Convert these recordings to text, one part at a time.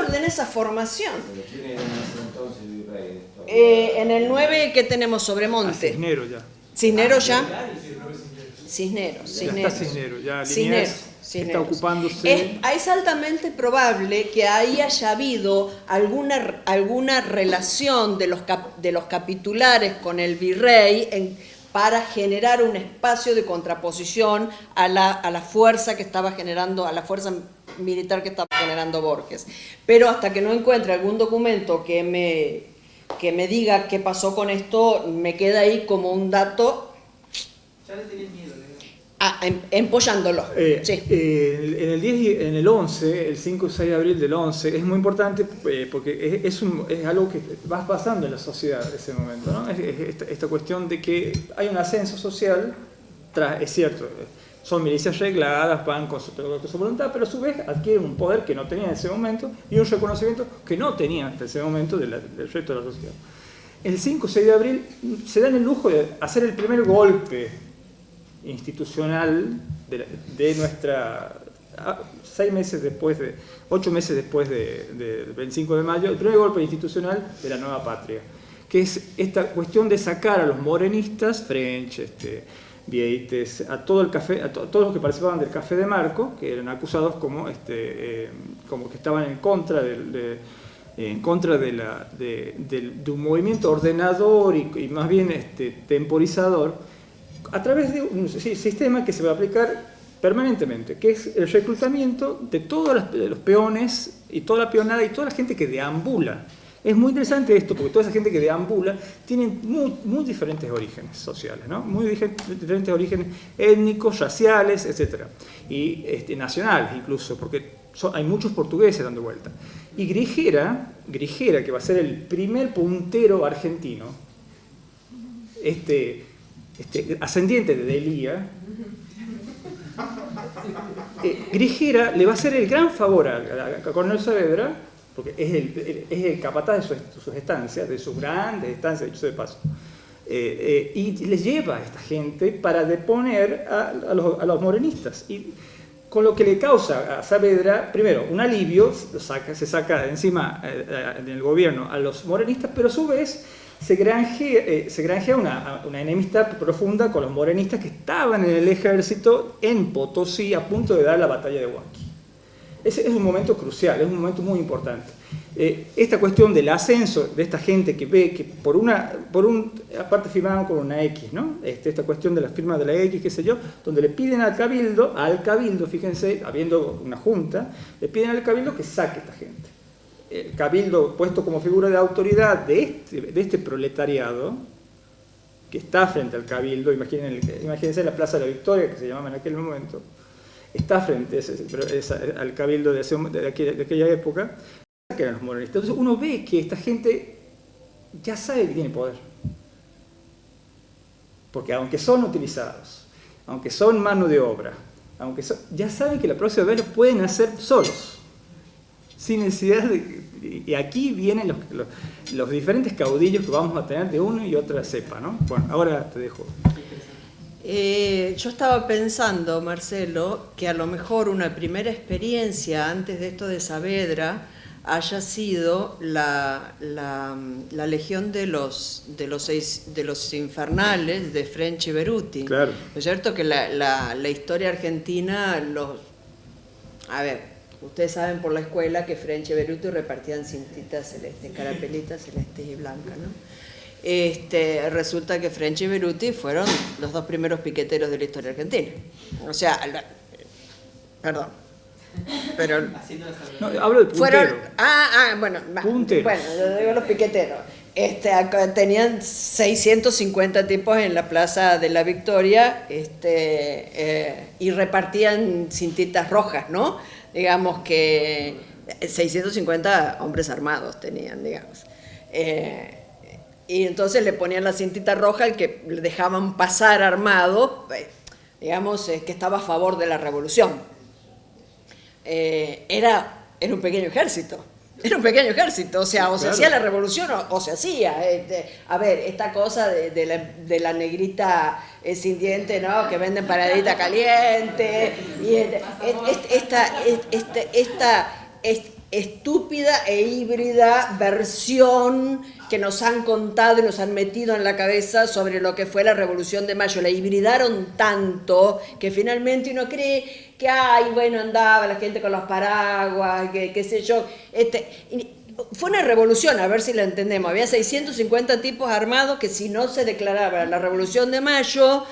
orden, esa formación. En el 9, ¿qué tenemos? Sobremonte. Cisneros ya. Cisneros ya. Cisneros. Ya está Cisneros, ya Cisneros. está ocupándose. Es altamente probable que ahí haya habido alguna relación de los capitulares con el virrey para generar un espacio de contraposición a la fuerza que estaba generando, a la fuerza militar que estaba generando Borges. Pero hasta que no encuentre algún documento que me diga qué pasó con esto, me queda ahí como un dato. Ya le tenías miedo, ¿no? Empollándolo. Sí. En el 10 y en el 11, el 5 y 6 de abril del 11, es muy importante porque es algo que va pasando en la sociedad en ese momento, ¿no? Esta cuestión de que hay un ascenso social, es cierto, son milicias regladas, van con su voluntad, pero a su vez adquieren un poder que no tenían en ese momento y un reconocimiento que no tenían hasta ese momento del resto de la sociedad. El 5 y 6 de abril se dan el lujo de hacer el primer golpe institucional de nuestra 8 meses después del 25 de mayo, el primer golpe institucional de la nueva patria, que es esta cuestión de sacar a los morenistas, French, Vieites, a todos los que participaban del Café de Marco, que eran acusados como que estaban en contra de un movimiento ordenador y más bien temporizador, a través de un sistema que se va a aplicar permanentemente, que es el reclutamiento de todos los peones y toda la peonada y toda la gente que deambula. Es muy interesante esto, porque toda esa gente que deambula tiene muy diferentes orígenes sociales, ¿no? Muy diferentes orígenes étnicos, raciales, etc. Y nacionales incluso, porque hay muchos portugueses dando vuelta. Y Grijera, que va a ser el primer puntero argentino, ascendiente de Delía, Grijera le va a hacer el gran favor a Coronel Saavedra, porque es el capataz de sus estancias, de sus grandes estancias, dicho de paso, y les lleva a esta gente para deponer a los morenistas. Y con lo que le causa a Saavedra, primero, un alivio, se saca de encima en el gobierno a los morenistas, pero a su vez se granjea una enemistad profunda con los morenistas que estaban en el ejército en Potosí a punto de dar la batalla de Huanqui. Ese es un momento crucial, es un momento muy importante. Esta cuestión del ascenso de esta gente que ve que aparte firmaban con una X, ¿no? Esta cuestión de la firma de la X, qué sé yo, donde le piden al cabildo, fíjense, habiendo una junta, le piden al cabildo que saque a esta gente. El cabildo, puesto como figura de autoridad de este proletariado, que está frente al cabildo, imagínense la Plaza de la Victoria, que se llamaba en aquel momento, está frente al cabildo de aquella época, que eran los morenistas. Entonces uno ve que esta gente ya sabe que tiene poder, porque aunque son utilizados, aunque son mano de obra, ya saben que la próxima vez lo pueden hacer solos, sin necesidad de... Y aquí vienen los diferentes caudillos que vamos a tener de una y otra cepa, ¿no? Bueno, ahora te dejo. Yo estaba pensando, Marcelo, que a lo mejor una primera experiencia antes de esto de Saavedra haya sido la legión de los infernales de French y Beruti. Claro. ¿No es cierto? Que la historia argentina a ver, ustedes saben por la escuela que French y Beruti repartían cintitas celestes, carapelitas celestes y blancas, ¿no? Resulta que French y Beruti fueron los dos primeros piqueteros de la historia argentina. O sea, perdón, pero... No, hablo de puntero. Bueno, punteros. Bueno, yo digo los piqueteros. Tenían 650 tipos en la Plaza de la Victoria y repartían cintitas rojas, ¿no? Digamos que 650 hombres armados tenían, digamos. Y entonces le ponían la cintita roja al que le dejaban pasar armado, digamos, que estaba a favor de la revolución. Era un pequeño ejército. Era un pequeño ejército, o sea, claro, se hacía la revolución o se hacía. A ver, esta cosa de la negrita sin diente, ¿no? Que venden paradita caliente. Y estúpida e híbrida versión que nos han contado y nos han metido en la cabeza sobre lo que fue la Revolución de Mayo. La hibridaron tanto que finalmente uno cree que, ay, bueno, andaba la gente con los paraguas, que qué sé yo. Fue una revolución, a ver si la entendemos. Había 650 tipos armados que, si no se declaraba la Revolución de Mayo,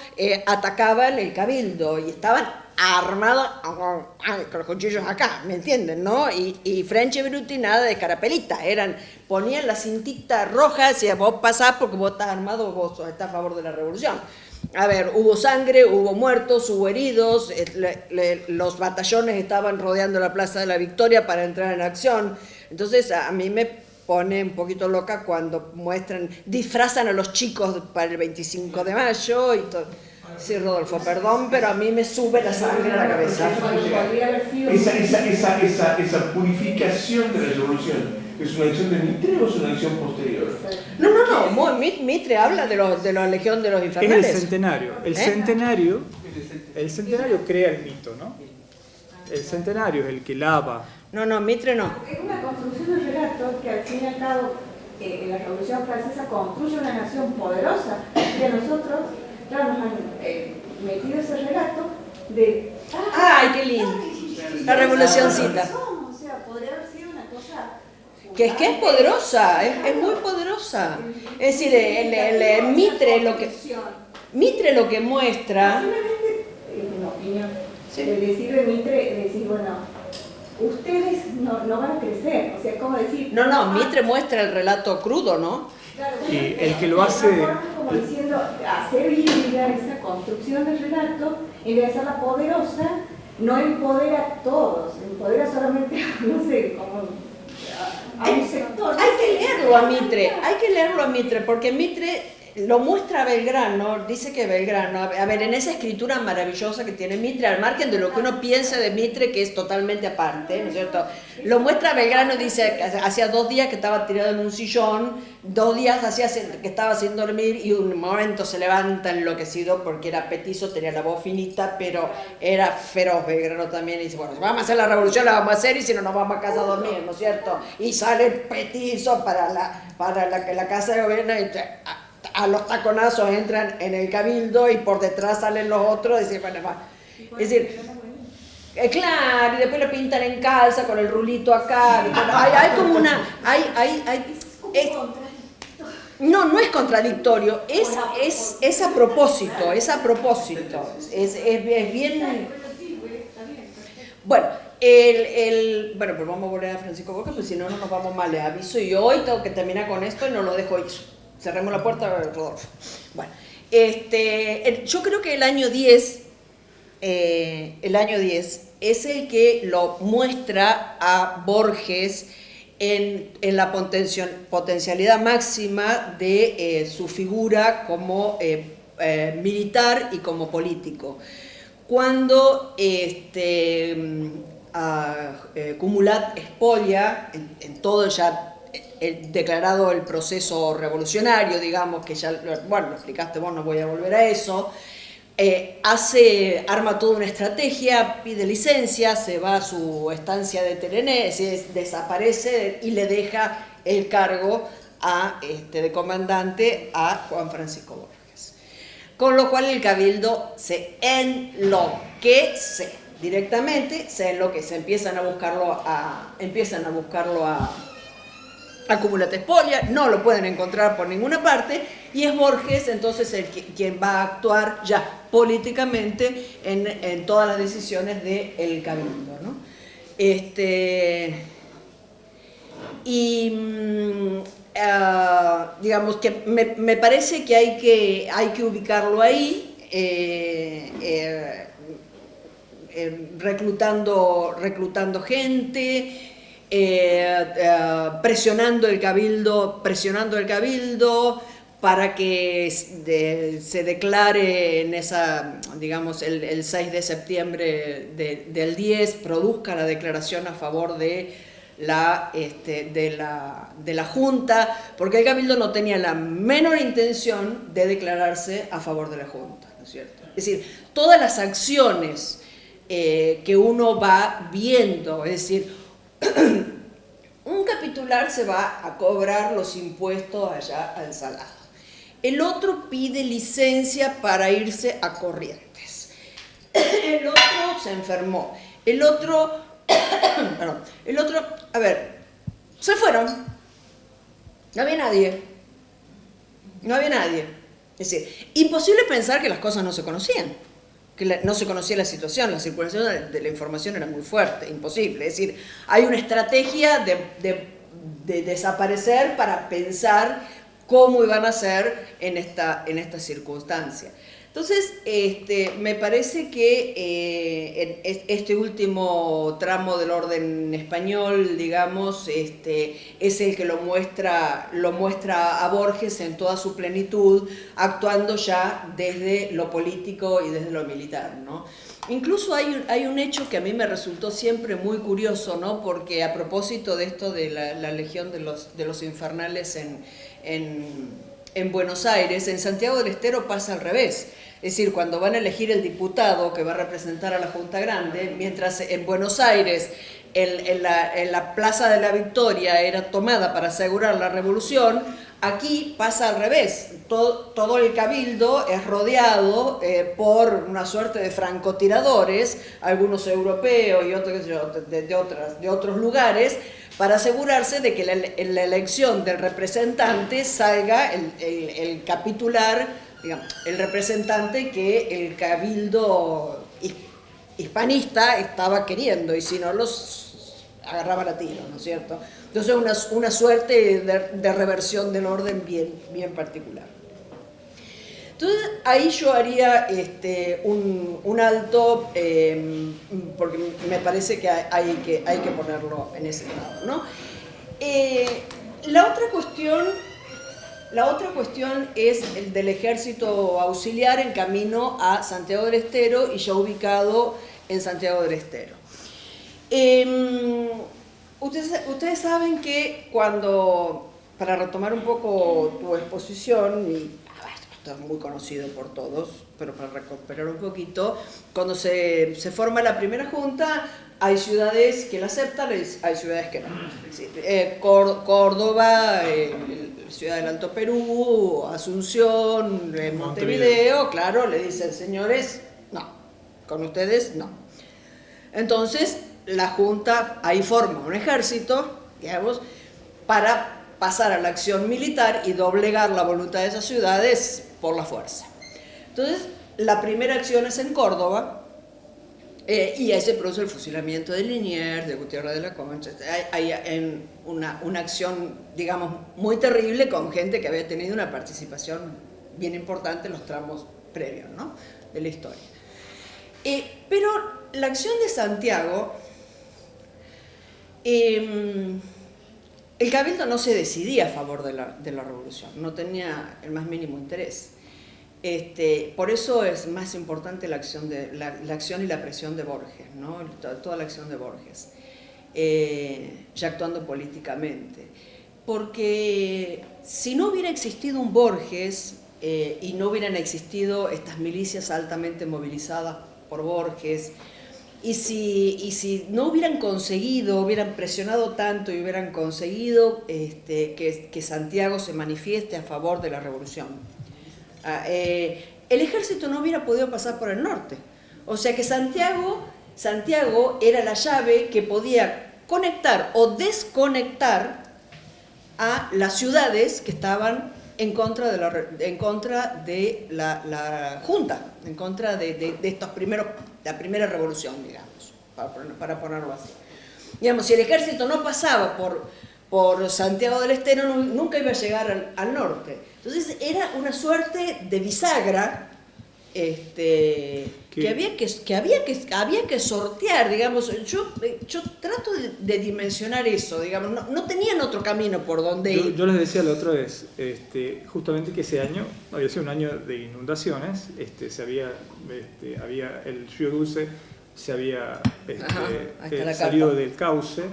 atacaban el cabildo y estaban armados con los cuchillos acá, ¿me entienden? ¿No? Y French y Bruti nada de carapelita, ponían la cintita roja, decía, vos pasás porque vos estás armado, vos estás a favor de la revolución. A ver, hubo sangre, hubo muertos, hubo heridos, los batallones estaban rodeando la Plaza de la Victoria para entrar en acción. Entonces a mí me pone un poquito loca cuando disfrazan a los chicos para el 25 de mayo y todo. Sí, Rodolfo, perdón, pero a mí me sube la sangre a la cabeza. Esa purificación de la revolución, ¿es una acción de Mitre o es una acción posterior? No, Mitre habla de la Legión de los Infernales. Es el centenario. El centenario crea el mito, ¿no? El centenario es el que lava. No, Mitre no. Es una construcción de relato que al fin y al cabo la Revolución Francesa construye una nación poderosa y a nosotros claro, nos han metido ese relato de... ¡Ay, qué lindo! La revolucioncita. O sea, podría haber sido una cosa... Que es poderosa, es muy poderosa. Es decir, Mitre lo que muestra... Simplemente, en opinión, sí. Decir de Mitre, decir, bueno, ustedes no van a crecer, o sea, ¿cómo decir? No, Mitre muestra el relato crudo, ¿no? Claro, Y el que lo hace... Como diciendo, hacer híbrida esa construcción del relato, en vez de hacerla poderosa, no empodera a todos, empodera solamente, no sé, como a un sector. Hay que leerlo a Mitre, porque Mitre lo muestra a Belgrano, dice que Belgrano, a ver, en esa escritura maravillosa que tiene Mitre, al margen de lo que uno piensa de Mitre, que es totalmente aparte, ¿no es cierto? Lo muestra a Belgrano, dice, hacía 2 días que estaba tirado en un sillón, 2 días hacía que estaba sin dormir y un momento se levanta enloquecido porque era petizo, tenía la voz finita, pero era feroz Belgrano también, y dice, bueno, si vamos a hacer la revolución, la vamos a hacer y si no nos vamos a casa a dormir, ¿no es cierto? Y sale petizo para la casa de gobierno y a los taconazos entran en el cabildo y por detrás salen los otros, y dicen, bueno, va. Es decir, claro, y después lo pintan en calza con el rulito acá. Hay como una... No es contradictorio, es a propósito, es bien... Bueno, bueno, pues vamos a volver a Francisco Borges, pues si no nos vamos mal, les aviso, y hoy tengo que terminar con esto y no lo dejo ir. Cerremos la puerta, Rodolfo. Bueno, yo creo que el año 10 es el que lo muestra a Borges en la potencialidad máxima de su figura como militar y como político. Cuando Cumulat expolia en todo ya declarado el proceso revolucionario, digamos, que ya, bueno, lo explicaste vos, no voy a volver a eso, arma toda una estrategia, pide licencia, se va a su estancia de Terené, desaparece y le deja el cargo de comandante a Juan Francisco Borges. Con lo cual el cabildo se enloquece directamente, empiezan a buscarlo a Cumulat expolia, no lo pueden encontrar por ninguna parte, y es Borges entonces quien va a actuar ya políticamente en todas las decisiones del cabildo, ¿no? Digamos que me parece que hay que ubicarlo ahí, reclutando gente, presionando el cabildo para que se declare en esa, digamos, el 6 de septiembre del 10, produzca la declaración a favor de la Junta, porque el cabildo no tenía la menor intención de declararse a favor de la Junta, ¿no es cierto? Es decir, todas las acciones que uno va viendo, es decir, capitular se va a cobrar los impuestos allá al Salado. El otro pide licencia para irse a Corrientes. El otro se enfermó. El otro, a ver, se fueron. No había nadie. No había nadie. Es decir, imposible pensar que las cosas no se conocían, que no se conocía la situación, la circulación de la información era muy fuerte, imposible. Es decir, hay una estrategia de desaparecer para pensar cómo iban a ser en esta circunstancia. Entonces, me parece que este último tramo del orden español, digamos, es el que lo muestra a Borges en toda su plenitud, actuando ya desde lo político y desde lo militar, ¿no? Incluso hay un hecho que a mí me resultó siempre muy curioso, ¿no? Porque a propósito de esto de la Legión de los Infernales en Buenos Aires, en Santiago del Estero pasa al revés. Es decir, cuando van a elegir el diputado que va a representar a la Junta Grande, mientras en Buenos Aires en la Plaza de la Victoria era tomada para asegurar la revolución, aquí pasa al revés. Todo el cabildo es rodeado por una suerte de francotiradores, algunos europeos y otros de otros lugares, para asegurarse de que en la elección del representante salga el capitular, digamos, el representante que el cabildo hispanista estaba queriendo, y si no los agarraban a tiro, ¿no es cierto? Entonces una suerte de reversión del orden bien particular. Entonces ahí yo haría un alto, porque me parece que hay que ponerlo en ese lado, ¿no? La otra cuestión es el del ejército auxiliar en camino a Santiago del Estero y ya ubicado en Santiago del Estero. Ustedes saben que para retomar un poco tu exposición, y esto es muy conocido por todos, pero para recuperar un poquito, cuando se forma la primera junta, hay ciudades que la aceptan, hay ciudades que no. Es decir, Córdoba, Ciudad del Alto Perú, Asunción, Montevideo, claro, le dicen, señores, no, con ustedes no. Entonces, la Junta ahí forma un ejército, digamos, para pasar a la acción militar y doblegar la voluntad de esas ciudades por la fuerza. Entonces, la primera acción es en Córdoba, y ahí se produce el fusilamiento de Liniers, de Gutiérrez de la Concha. Hay una acción, digamos, muy terrible con gente que había tenido una participación bien importante en los tramos previos, ¿no?, de la historia. Pero la acción de Santiago, el cabildo no se decidía a favor de la revolución, no tenía el más mínimo interés. Por eso es más importante la acción y la presión de Borges, ¿no? Toda la acción de Borges, ya actuando políticamente. Porque si no hubiera existido un Borges y no hubieran existido estas milicias altamente movilizadas por Borges, y si no hubieran presionado tanto y hubieran conseguido que Santiago se manifieste a favor de la revolución, el ejército no hubiera podido pasar por el norte. O sea que Santiago era la llave que podía conectar o desconectar a las ciudades que estaban en contra de la Junta, en contra de la primera revolución, digamos, para ponerlo así. Digamos, si el ejército no pasaba por Santiago del Estero, nunca iba a llegar al norte. Entonces era una suerte de bisagra que había que sortear, digamos. Yo trato de dimensionar eso, digamos. No tenían otro camino por donde ir. Yo les decía la otra vez, justamente que ese año había sido un año de inundaciones, había el río Dulce se había salido del cauce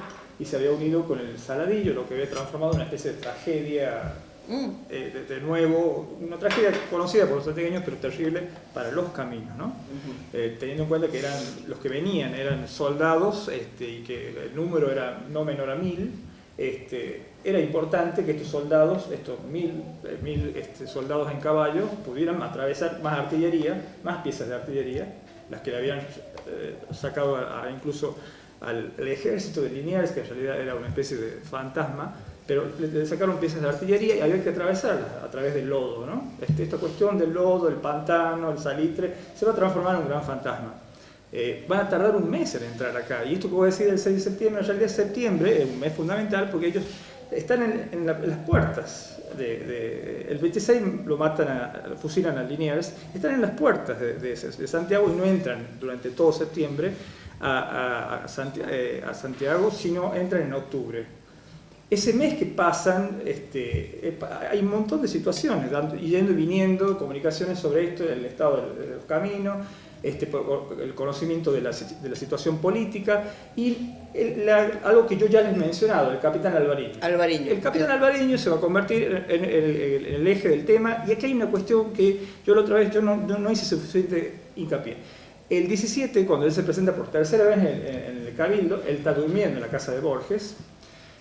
y se había unido con el Saladillo, lo que había transformado en una especie de tragedia. De nuevo, una tragedia conocida por los santiagueños, pero terrible para los caminos, ¿no? Teniendo en cuenta que los que venían eran soldados y que el número era no menor a 1000, era importante que estos soldados, estos 1000 soldados en caballo, pudieran atravesar más artillería, más piezas de artillería, las que le habían sacado incluso al ejército de Liniers, que en realidad era una especie de fantasma, pero le sacaron piezas de artillería y había que atravesarlas a través del lodo, ¿no? Esta cuestión del lodo, el pantano, el salitre, se va a transformar en un gran fantasma. Van a tardar un mes en entrar acá, y esto que voy a decir del 6 de septiembre, en realidad septiembre es un mes fundamental porque ellos están en las puertas. El 26 lo matan, fusilan a Liniers, están en las puertas de Santiago y no entran durante todo septiembre a Santiago, sino entran en octubre. Ese mes que pasan, hay un montón de situaciones, yendo y viniendo, comunicaciones sobre esto, el estado de los caminos, el conocimiento de la situación política y algo que yo ya les he mencionado, el capitán Alvariño. El capitán Alvariño se va a convertir en el eje del tema, y aquí hay una cuestión que yo la otra vez no hice suficiente hincapié. El 17, cuando él se presenta por tercera vez en el Cabildo, él está durmiendo en la casa de Borges.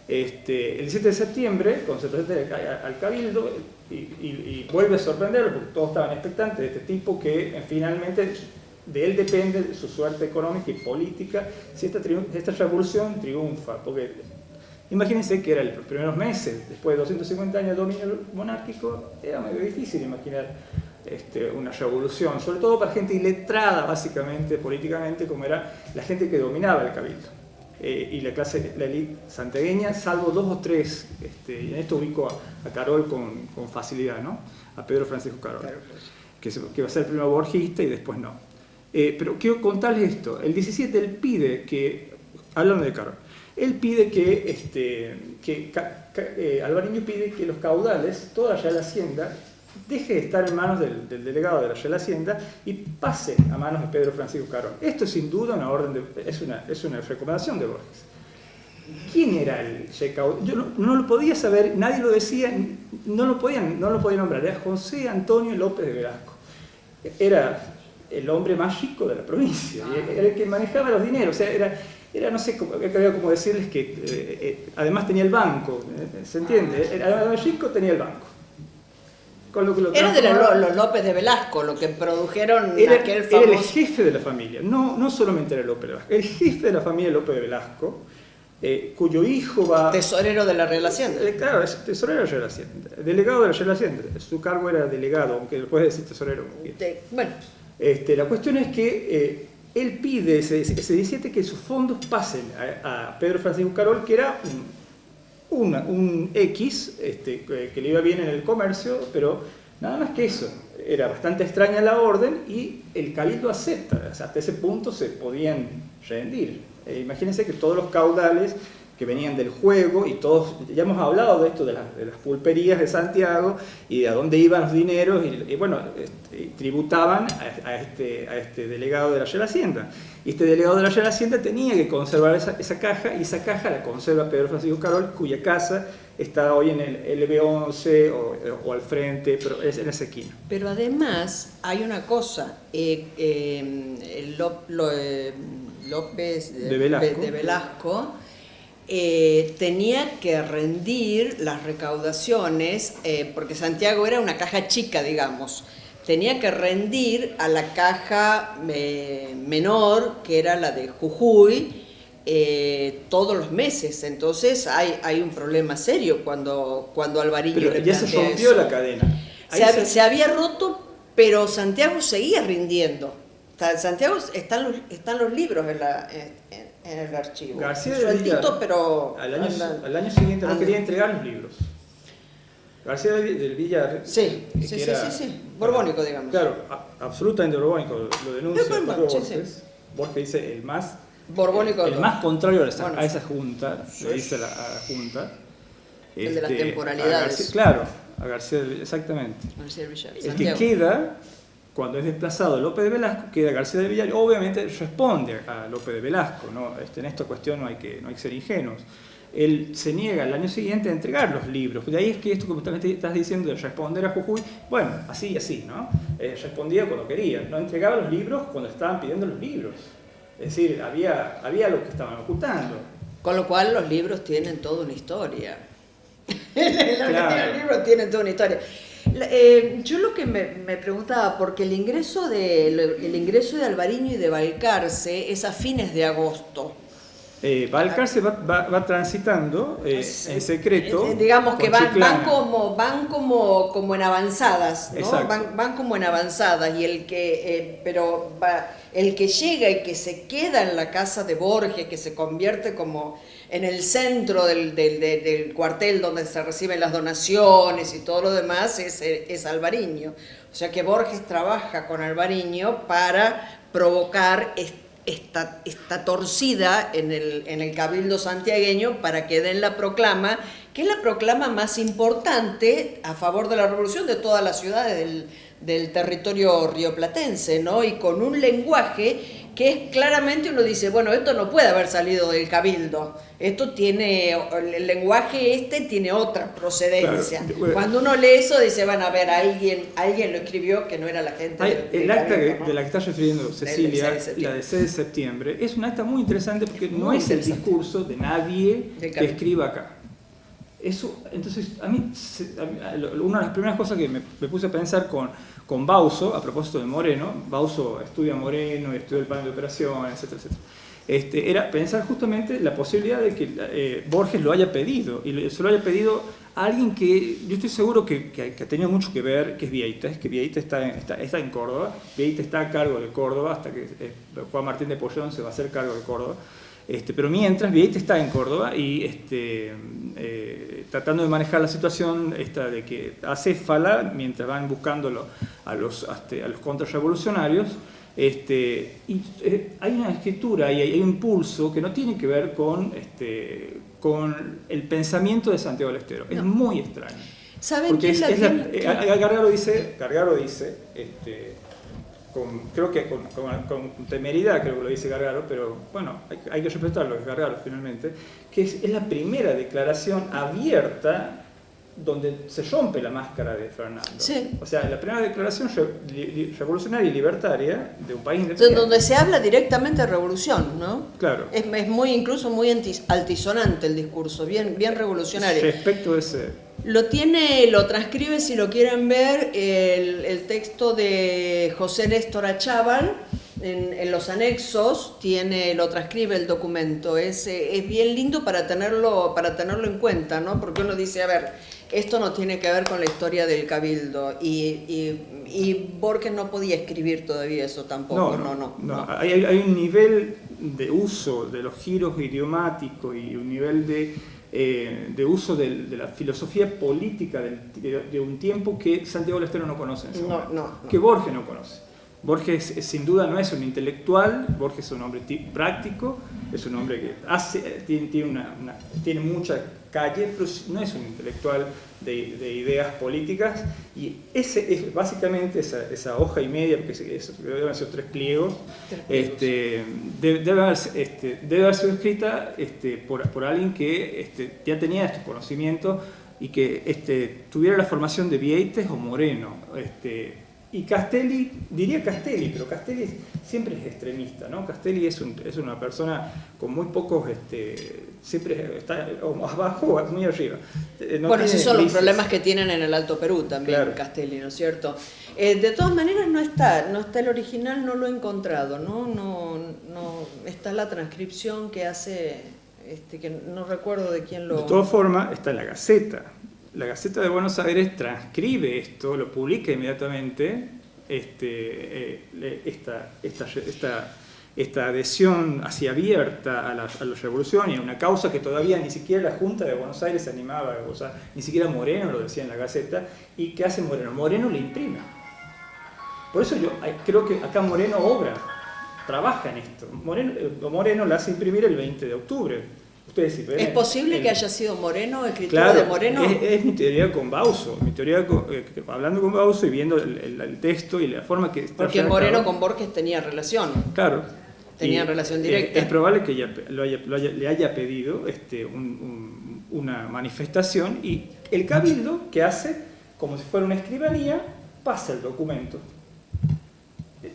El 17 de septiembre, cuando se presenta al Cabildo, y vuelve a sorprenderlo, porque todos estaban expectantes de este tipo que finalmente de él depende su suerte económica y política, si esta revolución triunfa. Porque imagínense que eran los primeros meses, después de 250 años de dominio monárquico, era medio difícil imaginar una revolución, sobre todo para gente iletrada, básicamente, políticamente, como era la gente que dominaba el Cabildo. Y la élite santiagueña, salvo 2 o 3, y en esto ubico a Carol con facilidad, ¿no? A Pedro Francisco Carol, que va a ser el primero borgista y después no. Pero quiero contarles esto. El 17 él pide que, hablando de Carol, él pide Alvariño pide que los caudales, toda la Real Hacienda, deje de estar en manos del delegado de la Real Hacienda y pase a manos de Pedro Francisco Carol. Esto es sin duda una orden es una recomendación de Borges. ¿Quién era el caudal? Yo no lo podía saber, nadie lo decía, no lo podía nombrar. Era José Antonio López de Velasco. Era el hombre más rico de la provincia, era el que manejaba los dineros. O sea, era no sé cómo decirles que además tenía el banco, ¿se entiende? Era rico, tenía el banco. Era de los López de Velasco, lo que produjeron aquel famoso... Era el jefe de la familia, no solamente era López de Velasco, el jefe de la familia López de Velasco, cuyo hijo va... Tesorero de la Real Hacienda. Claro, es tesorero de la Real Hacienda, delegado de la Real Hacienda, su cargo era delegado, aunque después decir tesorero. Bueno. La cuestión es que él pide ese 17 que sus fondos pasen a Pedro Francisco Carol, que era un X, que le iba bien en el comercio, pero nada más que eso. Era bastante extraña la orden y el Cabildo acepta. O sea, hasta ese punto se podían rendir. Imagínense que todos los caudales que venían del juego, y todos, ya hemos hablado de esto, de las pulperías de Santiago y de a dónde iban los dineros, y bueno, tributaban a este delegado de la Real Hacienda. Y este delegado de la Real Hacienda tenía que conservar esa caja, y esa caja la conserva Pedro Francisco Carol, cuya casa está hoy en el LB11 o al frente, pero es en esa esquina. Pero además hay una cosa, López de Velasco tenía que rendir las recaudaciones, porque Santiago era una caja chica, digamos, tenía que rendir a la caja menor, que era la de Jujuy, todos los meses. Entonces hay un problema serio cuando Alvariño pero le ya se rompió eso. La cadena. Se había roto, pero Santiago seguía rindiendo. Santiago están los libros en el archivo. García del Villar, pero al año siguiente no quería entregar los libros. García del Villar, sí, borbónico, digamos. Claro, absolutamente borbónico, lo denuncia Borges. Borges dice el más borbónico, el más contrario a esa junta, le dice a la junta. El de las temporalidades. A García del Villar, exactamente. García del Villar, el que queda, cuando es desplazado López de Velasco, queda García del Villar, obviamente responde a López de Velasco, ¿no? En esta cuestión no hay que ser ingenuos. Él se niega al año siguiente a entregar los libros. De ahí es que esto que también te estás diciendo de responder a Jujuy, bueno, así, ¿no? Respondía cuando quería, no entregaba los libros cuando estaban pidiendo los libros. Es decir, había lo que estaban ocultando. Con lo cual los libros tienen toda una historia. Claro. Los libros tienen toda una historia. Yo lo que me preguntaba, porque el ingreso de Alvariño y de Balcarce es a fines de agosto. Balcarce va transitando en secreto. Digamos que van Chiclana. como en avanzadas, ¿no? Exacto. Van como en avanzadas, y el que llega y que se queda en la casa de Borges, que se convierte como en el centro del cuartel donde se reciben las donaciones y todo lo demás, es Alvariño. O sea que Borges trabaja con Alvariño para provocar esta torcida en el cabildo santiagueño para que den la proclama, que es la proclama más importante a favor de la revolución de todas las ciudades del territorio rioplatense, ¿no? Y con un lenguaje que es claramente, uno dice, bueno, esto no puede haber salido del cabildo, esto tiene, el lenguaje tiene otra procedencia. Claro. Cuando uno lee eso dice, van a ver, alguien lo escribió que no era la gente del el acta cabildo, ¿no? de la que está refiriendo Cecilia, 6 de septiembre. la de 6 de septiembre, es un acta muy interesante porque no Muy es el interesante. discurso de nadie Del que cabildo. escriba acá. Eso, entonces, una de las primeras cosas que me puse a pensar con Bauso, a propósito de Moreno, Bauso estudia Moreno y estudia el plan de operaciones, etcétera, etcétera. Era pensar justamente la posibilidad de que Borges lo haya pedido, y se lo haya pedido a alguien que yo estoy seguro que ha tenido mucho que ver, que es Vieites, que Vieites está en Córdoba, Vieites está a cargo de Córdoba, hasta que Juan Martín de Pollón se va a hacer cargo de Córdoba. Pero mientras, Vieites está en Córdoba y tratando de manejar la situación de que acéfala, mientras van buscando a los contrarrevolucionarios, y hay una escritura y hay un impulso que no tiene que ver con el pensamiento de Santiago del Estero. No. Es muy extraño. ¿Saben porque quién Gargaro dice, creo que con temeridad, creo que lo dice Gargaro, pero bueno, hay que respetarlo, es Gargaro finalmente, que es la primera declaración abierta donde se rompe la máscara de Fernando. Sí. O sea, la primera declaración revolucionaria y libertaria de un país independiente. Donde se habla directamente de revolución, ¿no? Claro. Es incluso muy altisonante el discurso, bien revolucionario. Respecto a ese... Lo transcribe, si lo quieren ver, el texto de José Néstor Achával, en los anexos, lo transcribe el documento. Es bien lindo para tenerlo en cuenta, ¿no? Porque uno dice, a ver, esto no tiene que ver con la historia del Cabildo, y Borges no podía escribir todavía eso tampoco, no. Hay un nivel de uso de los giros idiomáticos y un nivel de uso de la filosofía política de un tiempo que Santiago del Estero no conoce en ese momento, que Borges no conoce. Borges sin duda no es un intelectual, Borges es un hombre práctico, es un hombre que tiene mucha calle, pero no es un intelectual de ideas políticas, y ese es básicamente esa hoja y media, porque deben ser 3 pliegos, debe haber sido escrita por alguien que ya tenía estos conocimientos y que tuviera la formación de Vieites o Moreno. Y Castelli, diría Castelli, pero Castelli siempre es extremista, ¿no? Castelli es una persona con muy pocos, siempre está o más abajo o muy arriba. Bueno, esos son los problemas que tienen en el Alto Perú también, claro. Castelli, ¿no es cierto? De todas maneras no está el original, no lo he encontrado, no está la transcripción que hace, que no recuerdo de quién lo... De todas formas, está en la Gaceta. La Gaceta de Buenos Aires transcribe esto, lo publica inmediatamente, esta adhesión así abierta a la revolución y a una causa que todavía ni siquiera la Junta de Buenos Aires se animaba, o sea, ni siquiera Moreno lo decía en la Gaceta. ¿Y qué hace Moreno? Moreno le imprime. Por eso yo creo que acá Moreno trabaja en esto. Moreno la hace imprimir el 20 de octubre. ¿Es posible que haya sido Moreno, escritura de Moreno? Es mi teoría con Bauso, hablando con Bauso y viendo el texto y la forma que... Porque Moreno con Borges tenía relación. Claro. Tenía relación directa. Es probable que le haya pedido una manifestación, y el Cabildo, que hace como si fuera una escribanía, pasa el documento.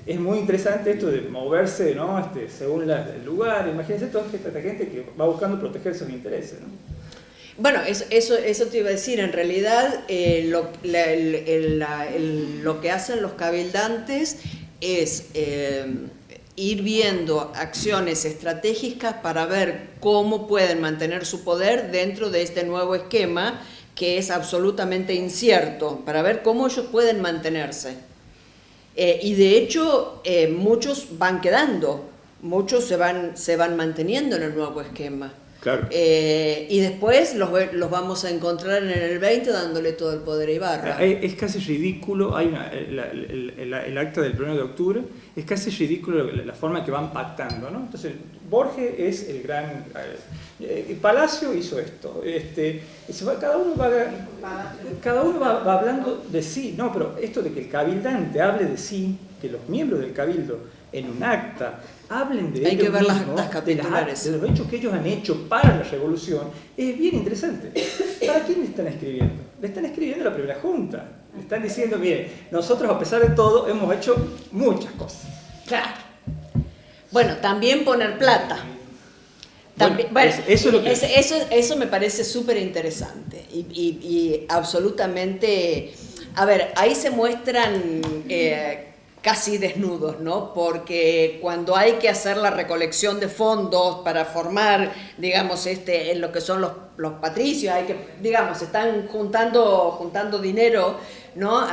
es muy interesante esto de moverse, ¿no? Según el lugar. Imagínense toda esta gente que va buscando proteger sus intereses, ¿no? Bueno, eso te iba a decir, en realidad lo que hacen los cabildantes es ir viendo acciones estratégicas para ver cómo pueden mantener su poder dentro de este nuevo esquema que es absolutamente incierto, para ver cómo ellos pueden mantenerse. Y de hecho muchos van quedando, muchos se van manteniendo en el nuevo esquema. Claro. Y después los vamos a encontrar en el 20 dándole todo el poder a Ibarra. Es casi ridículo, el acta del 1 de octubre, es casi ridículo la forma que van pactando, ¿no? Entonces, Borges es el gran... Palacio hizo esto, cada uno va hablando de sí, no, pero esto de que el cabildante hable de sí, que los miembros del cabildo en un acta hablen de Hay que ver las mismos, actas capitulares. de los hechos que ellos han hecho para la revolución, es bien interesante. ¿Para quién le están escribiendo? Le están escribiendo a la primera junta. Le están diciendo, miren, nosotros a pesar de todo hemos hecho muchas cosas. Claro. Bueno, también poner plata. También, bueno, eso, es lo que eso me parece súper interesante y absolutamente... A ver, ahí se muestran... casi desnudos, ¿no? Porque cuando hay que hacer la recolección de fondos para formar, digamos, en lo que son los patricios, hay que, digamos, están juntando dinero, ¿no?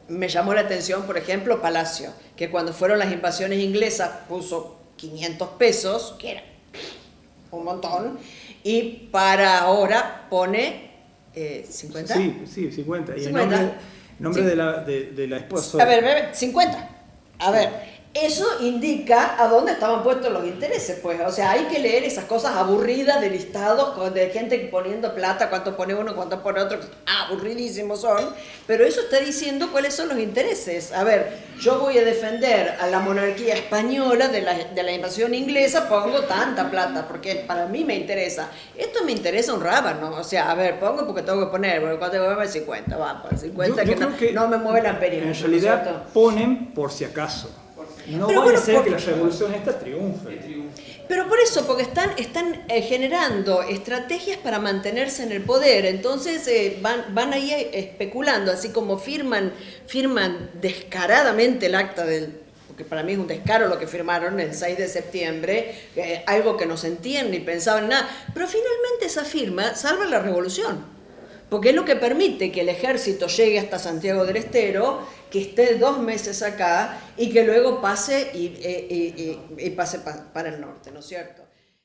Me llamó la atención, por ejemplo, Palacio, que cuando fueron las invasiones inglesas puso 500 pesos, que era un montón, y para ahora pone 50. Sí, 50. Y 50. Nombre Sí. de la esposa. A ver, 50. A ver, eso indica a dónde estaban puestos los intereses, pues. O sea, hay que leer esas cosas aburridas de listados de gente poniendo plata, cuánto pone uno, cuánto pone otro. Aburridísimos son. Pero eso está diciendo cuáles son los intereses. A ver, yo voy a defender a la monarquía española de la invasión inglesa, pongo tanta plata, porque para mí me interesa. Esto me interesa un rábano. O sea, a ver, pongo porque tengo que poner. Bueno, ¿cuánto voy a poner? 50, va, por 50 Yo creo que no me mueve la perilla. En realidad ponen por si acaso. No vaya a ser que la revolución esta triunfe. Pero por eso, porque están generando estrategias para mantenerse en el poder, entonces van ahí especulando, así como firman descaradamente el acta porque para mí es un descaro lo que firmaron el 6 de septiembre, algo que no sentían ni pensaban nada, pero finalmente esa firma salva la revolución. Porque es lo que permite que el ejército llegue hasta Santiago del Estero, que esté 2 meses acá y que luego pase y pase para el norte, ¿no es cierto?